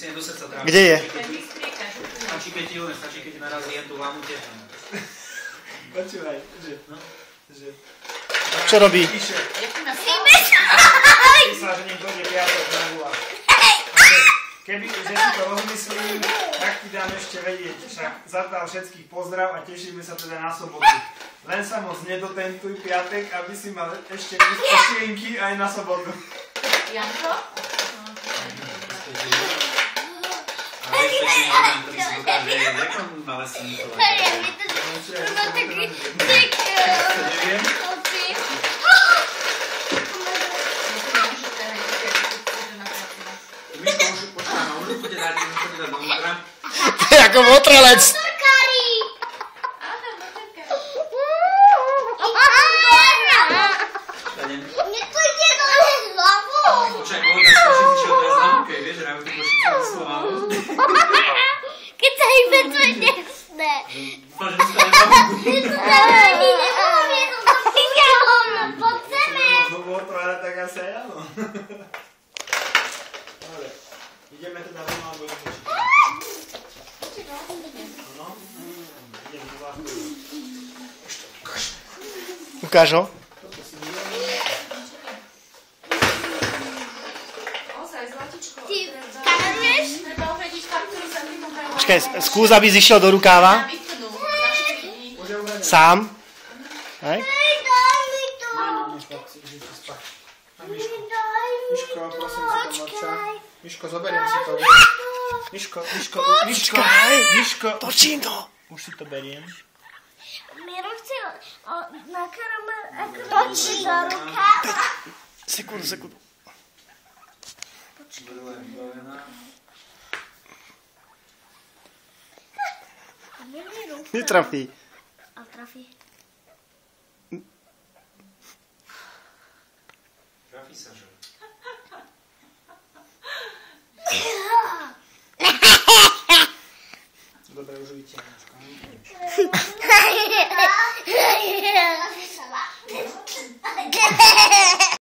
si do srdca trápi. Kde je? Stačí, keď ti stačí, keď ti narazí jen tú lamu tiež. Počúvaj, že... Čo robí? Píše, Písal, že nech dojde piatok na gula. Keby že si to rozmyslím, tak ti dám ešte vedieť. Však zatiaľ všetkých pozdrav a tešíme sa teda na sobotu. Len sa moc nedotentuj piatek, aby si mal ešte myšlienky aj na sobotu. Janko? A ešte si môžem, ktorý si dokáže jesť, jak on malé sníkové. Neviem. Myško už počká na ulicu, poďte dať, myško teda dovnútra. To je ako motrelec. Počkaj, kolega strašne si šiel teraz na hokej, vieš, hrajú tú košicu na Slovánu. Keď sa im to nechce. Dúfam, že mi stane na hokej. Možno bolo otvárať, tak asi aj áno. Dobre, ideme teda von alebo ideme čiť. Áno? Ideme do vás. Ukáž ho. Toto si nie. Počkaj, skús, aby zišiel do rukáva. Sám. Hej? Miško, prosím si to mlča. Miško, zoberiem si to. Miško. Točím to. Už si to beriem. Miro chce na karamel točí do rukáva. Sekundu. Netrafí. Ale trafí. Trafí sa, že? Dobre, už uvidíte. Hehehe